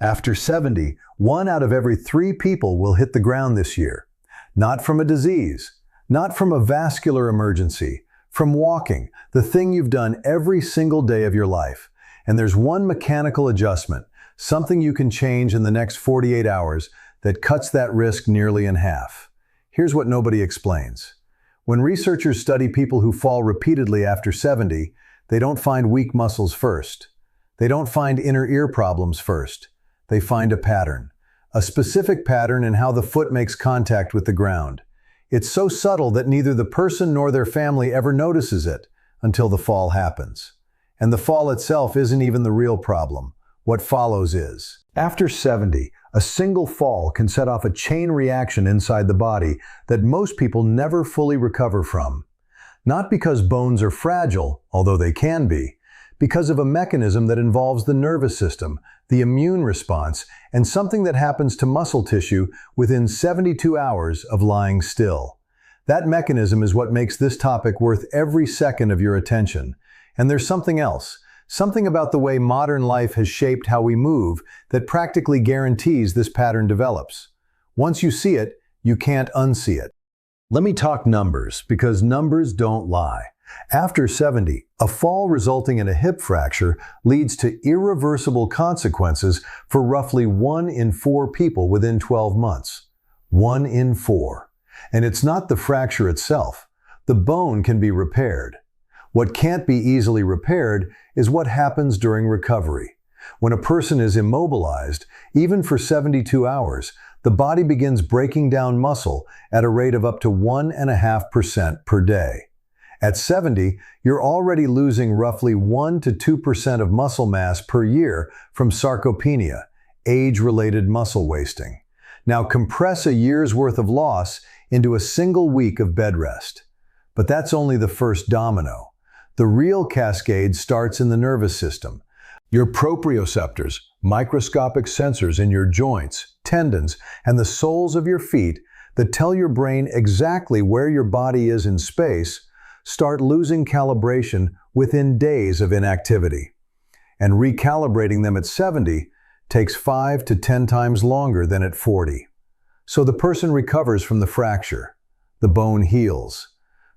After 70, 1 out of every 3 people will hit the ground this year. Not from a disease, not from a vascular emergency, from walking, the thing you've done every single day of your life. And there's one mechanical adjustment, something you can change in the next 48 hours that cuts that risk nearly in half. Here's what nobody explains. When researchers study people who fall repeatedly after 70, they don't find weak muscles first. They don't find inner ear problems first. They find a pattern, a specific pattern in how the foot makes contact with the ground. It's so subtle that neither the person nor their family ever notices it until the fall happens. And the fall itself isn't even the real problem. What follows is. After 70, a single fall can set off a chain reaction inside the body that most people never fully recover from. Not because bones are fragile, although they can be, because of a mechanism that involves the nervous system, the immune response, and something that happens to muscle tissue within 72 hours of lying still. That mechanism is what makes this topic worth every second of your attention. And there's something else, something about the way modern life has shaped how we move that practically guarantees this pattern develops. Once you see it, you can't unsee it. Let me talk numbers, because numbers don't lie. After 70, a fall resulting in a hip fracture leads to irreversible consequences for roughly 1 in 4 people within 12 months. 1 in 4. And it's not the fracture itself. The bone can be repaired. What can't be easily repaired is what happens during recovery. When a person is immobilized, even for 72 hours, the body begins breaking down muscle at a rate of up to 1.5% per day. At 70, you're already losing roughly 1 to 2% of muscle mass per year from sarcopenia, age-related muscle wasting. Now compress a year's worth of loss into a single week of bed rest. But that's only the first domino. The real cascade starts in the nervous system. Your proprioceptors, microscopic sensors in your joints, tendons, and the soles of your feet that tell your brain exactly where your body is in space, start losing calibration within days of inactivity. And recalibrating them at 70 takes 5 to 10 times longer than at 40. So the person recovers from the fracture. The bone heals.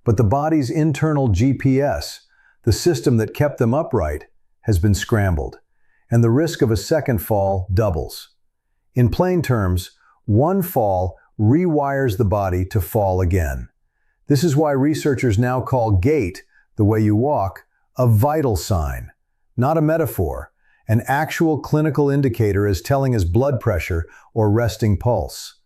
But the body's internal GPS, the system that kept them upright, has been scrambled. And the risk of a second fall doubles. In plain terms, one fall rewires the body to fall again. This is why researchers now call gait, the way you walk, a vital sign, not a metaphor, an actual clinical indicator as telling as blood pressure or resting pulse.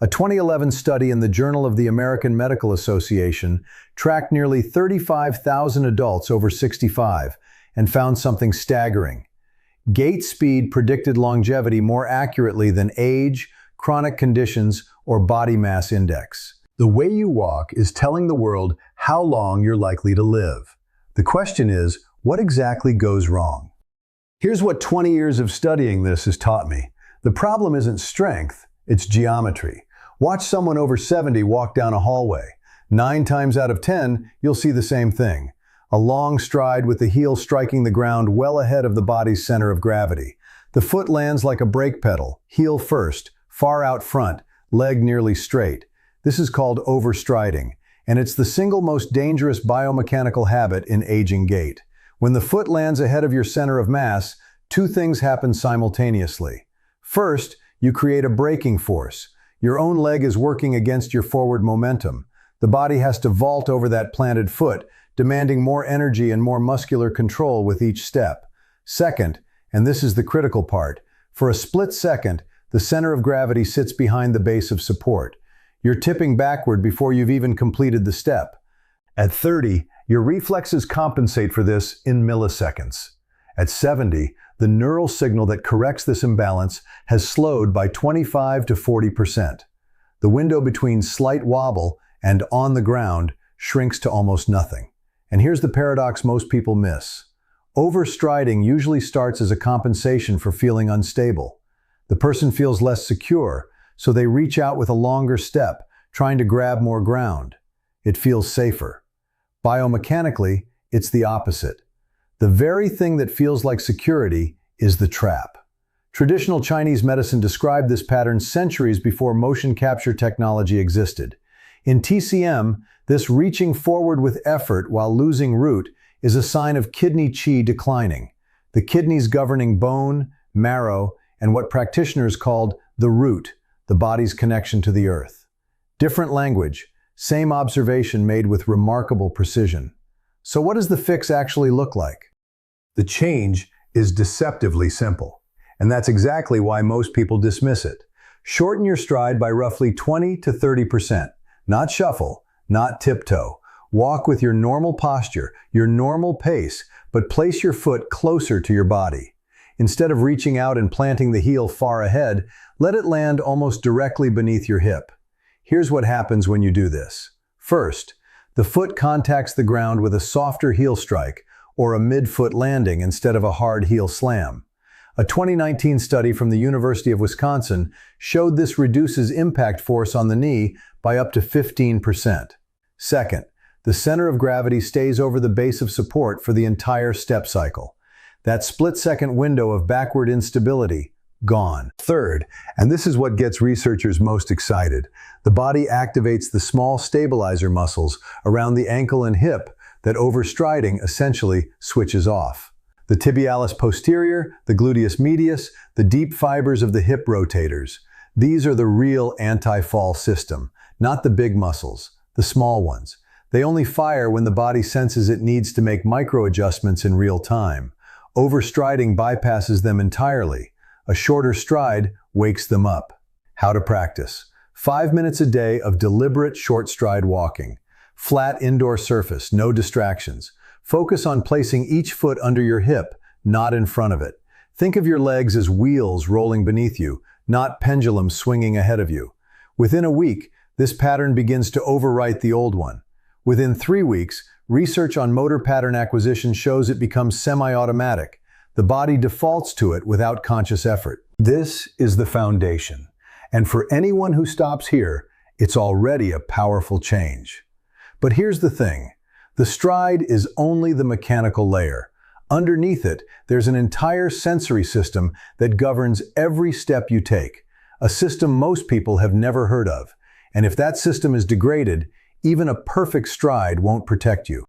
A 2011 study in the Journal of the American Medical Association tracked nearly 35,000 adults over 65 and found something staggering. Gait speed predicted longevity more accurately than age, chronic conditions, or body mass index. The way you walk is telling the world how long you're likely to live. The question is, what exactly goes wrong? Here's what 20 years of studying this has taught me. The problem isn't strength, it's geometry. Watch someone over 70 walk down a hallway. 9 times out of 10, you'll see the same thing. A long stride with the heel striking the ground well ahead of the body's center of gravity. The foot lands like a brake pedal, heel first, far out front, leg nearly straight. This is called overstriding, and it's the single most dangerous biomechanical habit in aging gait. When the foot lands ahead of your center of mass, 2 things happen simultaneously. First, you create a braking force. Your own leg is working against your forward momentum. The body has to vault over that planted foot, demanding more energy and more muscular control with each step. Second, and this is the critical part, for a split second, the center of gravity sits behind the base of support. You're tipping backward before you've even completed the step. At 30, your reflexes compensate for this in milliseconds. At 70, the neural signal that corrects this imbalance has slowed by 25 to 40%. The window between slight wobble and on the ground shrinks to almost nothing. And here's the paradox most people miss. Overstriding usually starts as a compensation for feeling unstable. The person feels less secure, so they reach out with a longer step, trying to grab more ground. It feels safer. Biomechanically, it's the opposite. The very thing that feels like security is the trap. Traditional Chinese medicine described this pattern centuries before motion capture technology existed. In TCM, this reaching forward with effort while losing root is a sign of kidney qi declining, the kidneys governing bone, marrow, and what practitioners called the root, the body's connection to the earth. Different language, same observation made with remarkable precision. So what does the fix actually look like? The change is deceptively simple, and that's exactly why most people dismiss it. Shorten your stride by roughly 20 to 30%. Not shuffle, not tiptoe. Walk with your normal posture, your normal pace, but place your foot closer to your body. Instead of reaching out and planting the heel far ahead, let it land almost directly beneath your hip. Here's what happens when you do this. First, the foot contacts the ground with a softer heel strike, or a mid-foot landing instead of a hard heel slam. A 2019 study from the University of Wisconsin showed this reduces impact force on the knee by up to 15%. Second, the center of gravity stays over the base of support for the entire step cycle. That split-second window of backward instability, gone. Third, and this is what gets researchers most excited, the body activates the small stabilizer muscles around the ankle and hip that overstriding essentially switches off. The tibialis posterior, the gluteus medius, the deep fibers of the hip rotators. These are the real anti-fall system, not the big muscles, the small ones. They only fire when the body senses it needs to make micro-adjustments in real time. Overstriding bypasses them entirely. A shorter stride wakes them up. How to practice. 5 minutes a day of deliberate short stride walking. Flat indoor surface, no distractions. Focus on placing each foot under your hip, not in front of it. Think of your legs as wheels rolling beneath you, not pendulums swinging ahead of you. Within a week, this pattern begins to overwrite the old one. Within 3 weeks, research on motor pattern acquisition shows it becomes semi-automatic. The body defaults to it without conscious effort. This is the foundation. And for anyone who stops here, it's already a powerful change. But here's the thing. The stride is only the mechanical layer. Underneath it, there's an entire sensory system that governs every step you take. A system most people have never heard of. And if that system is degraded, even a perfect stride won't protect you.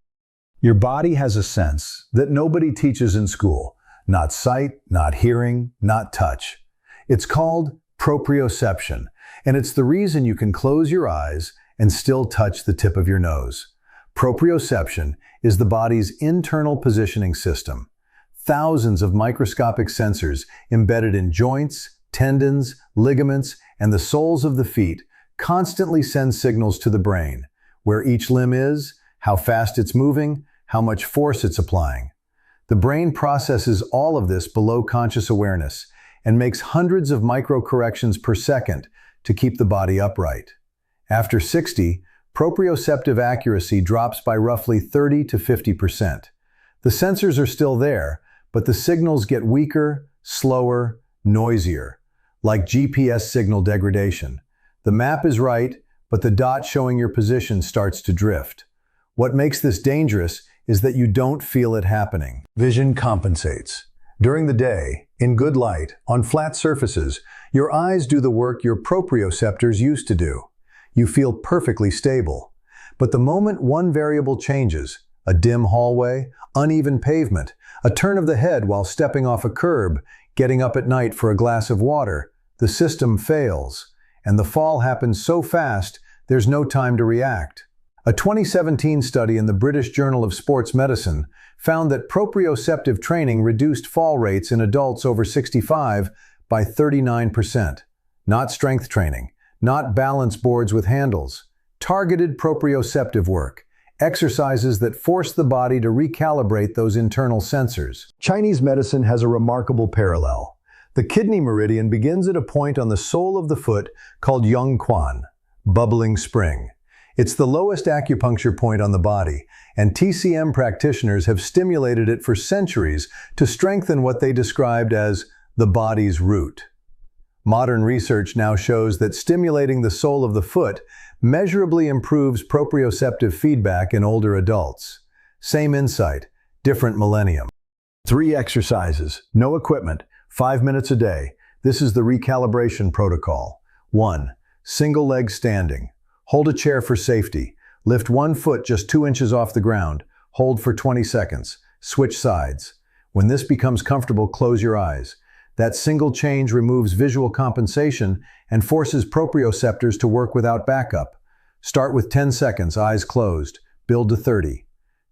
Your body has a sense that nobody teaches in school. Not sight, not hearing, not touch. It's called proprioception, and it's the reason you can close your eyes and still touch the tip of your nose. Proprioception is the body's internal positioning system. Thousands of microscopic sensors embedded in joints, tendons, ligaments, and the soles of the feet constantly send signals to the brain, where each limb is, how fast it's moving, how much force it's applying. The brain processes all of this below conscious awareness and makes hundreds of micro-corrections per second to keep the body upright. After 60, proprioceptive accuracy drops by roughly 30 to 50%. The sensors are still there, but the signals get weaker, slower, noisier, like GPS signal degradation. The map is right, but the dot showing your position starts to drift. What makes this dangerous is that you don't feel it happening. Vision compensates. During the day, in good light, on flat surfaces, your eyes do the work your proprioceptors used to do. You feel perfectly stable. But the moment one variable changes, a dim hallway, uneven pavement, a turn of the head while stepping off a curb, getting up at night for a glass of water, the system fails. And the fall happens so fast, there's no time to react. A 2017 study in the British Journal of Sports Medicine found that proprioceptive training reduced fall rates in adults over 65 by 39%. Not strength training, not balance boards with handles. Targeted proprioceptive work, exercises that force the body to recalibrate those internal sensors. Chinese medicine has a remarkable parallel. The kidney meridian begins at a point on the sole of the foot called Yongquan, bubbling spring. It's the lowest acupuncture point on the body, and TCM practitioners have stimulated it for centuries to strengthen what they described as the body's root. Modern research now shows that stimulating the sole of the foot measurably improves proprioceptive feedback in older adults. Same insight, different millennium. 3 exercises, no equipment, 5 minutes a day. This is the recalibration protocol. 1. Single leg standing. Hold a chair for safety. Lift one foot just 2 inches off the ground. Hold for 20 seconds. Switch sides. When this becomes comfortable, close your eyes. That single change removes visual compensation and forces proprioceptors to work without backup. Start with 10 seconds, eyes closed. Build to 30.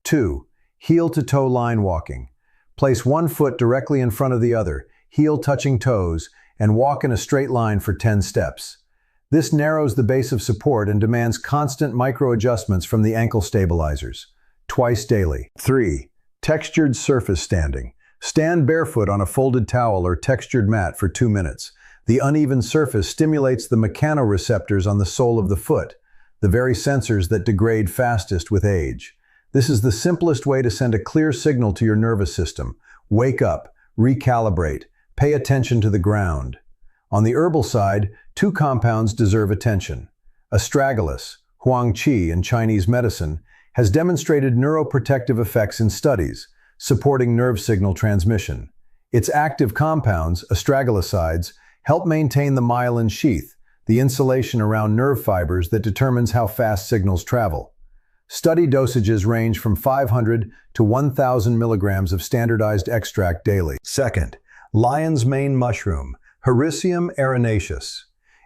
2. Heel-to-toe line walking. Place one foot directly in front of the other, heel touching toes, and walk in a straight line for 10 steps. This narrows the base of support and demands constant micro-adjustments from the ankle stabilizers. Twice daily. 3. Textured surface standing. Stand barefoot on a folded towel or textured mat for 2 minutes. The uneven surface stimulates the mechanoreceptors on the sole of the foot, the very sensors that degrade fastest with age. This is the simplest way to send a clear signal to your nervous system. Wake up, recalibrate, pay attention to the ground. On the herbal side, 2 compounds deserve attention. Astragalus, huang in Chinese medicine, has demonstrated neuroprotective effects in studies, supporting nerve signal transmission. Its active compounds, astragalosides, help maintain the myelin sheath, the insulation around nerve fibers that determines how fast signals travel. Study dosages range from 500 to 1,000 milligrams of standardized extract daily. 2. Lion's mane mushroom, Hericium erinaceus.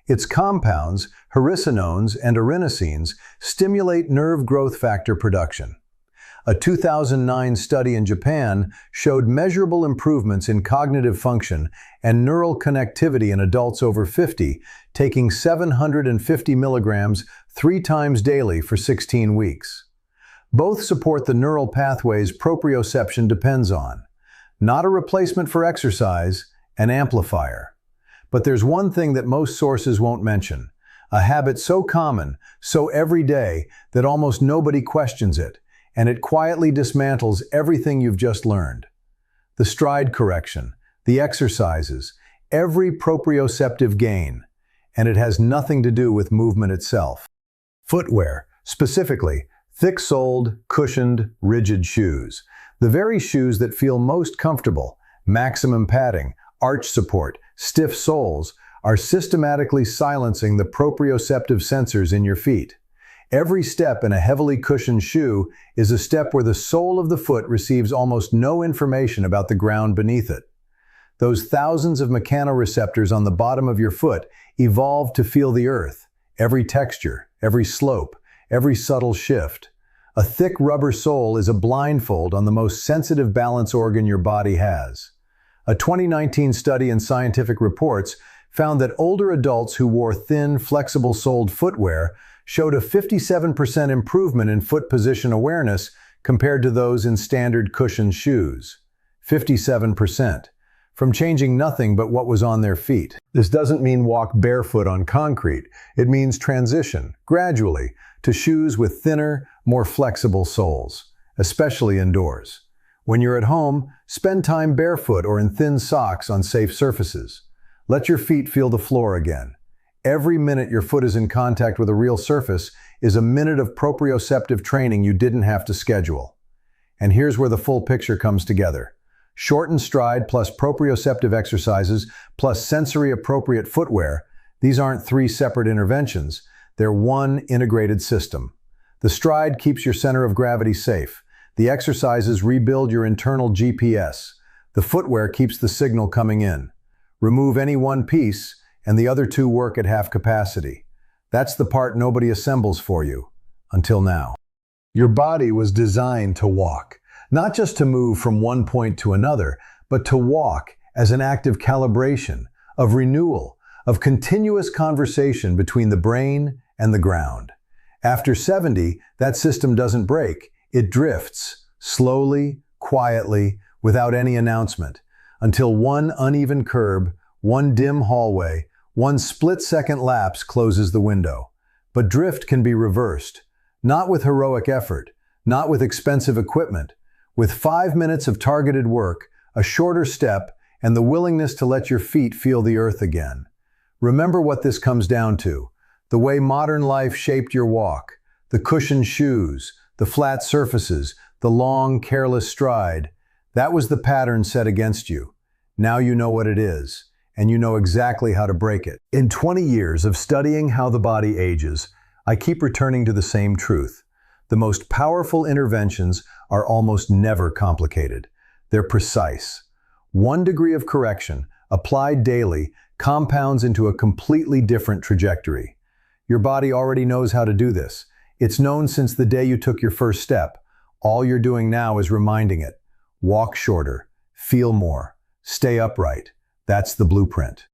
Its compounds, hericinones and erinosines, stimulate nerve growth factor production. A 2009 study in Japan showed measurable improvements in cognitive function and neural connectivity in adults over 50, taking 750 milligrams 3 times daily for 16 weeks. Both support the neural pathways proprioception depends on. Not a replacement for exercise, an amplifier. But there's one thing that most sources won't mention, a habit so common, so everyday, that almost nobody questions it, and it quietly dismantles everything you've just learned. The stride correction, the exercises, every proprioceptive gain, and it has nothing to do with movement itself. Footwear, specifically, thick-soled, cushioned, rigid shoes. The very shoes that feel most comfortable, maximum padding, arch support, stiff soles, are systematically silencing the proprioceptive sensors in your feet. Every step in a heavily cushioned shoe is a step where the sole of the foot receives almost no information about the ground beneath it. Those thousands of mechanoreceptors on the bottom of your foot evolved to feel the earth, every texture, every slope, every subtle shift. A thick rubber sole is a blindfold on the most sensitive balance organ your body has. A 2019 study in Scientific Reports found that older adults who wore thin, flexible-soled footwear showed a 57% improvement in foot position awareness compared to those in standard cushioned shoes. 57%. From changing nothing but what was on their feet. This doesn't mean walk barefoot on concrete. It means transition, gradually, to shoes with thinner, more flexible soles, especially indoors. When you're at home, spend time barefoot or in thin socks on safe surfaces. Let your feet feel the floor again. Every minute your foot is in contact with a real surface is a minute of proprioceptive training you didn't have to schedule. And here's where the full picture comes together. Shortened stride plus proprioceptive exercises plus sensory-appropriate footwear, these aren't 3 separate interventions, they're one integrated system. The stride keeps your center of gravity safe. The exercises rebuild your internal GPS. The footwear keeps the signal coming in. Remove any one piece, and the other 2 work at half capacity. That's the part nobody assembles for you, until now. Your body was designed to walk, not just to move from one point to another, but to walk as an act of calibration, of renewal, of continuous conversation between the brain and the ground. After 70, that system doesn't break, it drifts, slowly, quietly, without any announcement, until one uneven curb, one dim hallway, one split-second lapse closes the window. But drift can be reversed, not with heroic effort, not with expensive equipment, with 5 minutes of targeted work, a shorter step, and the willingness to let your feet feel the earth again. Remember what this comes down to, the way modern life shaped your walk, the cushioned shoes, the flat surfaces, the long, careless stride. That was the pattern set against you. Now you know what it is. and you know exactly how to break it. In 20 years of studying how the body ages, I keep returning to the same truth. The most powerful interventions are almost never complicated. They're precise. 1 degree of correction, applied daily, compounds into a completely different trajectory. Your body already knows how to do this. It's known since the day you took your first step. All you're doing now is reminding it. Walk shorter, feel more, stay upright. That's the blueprint.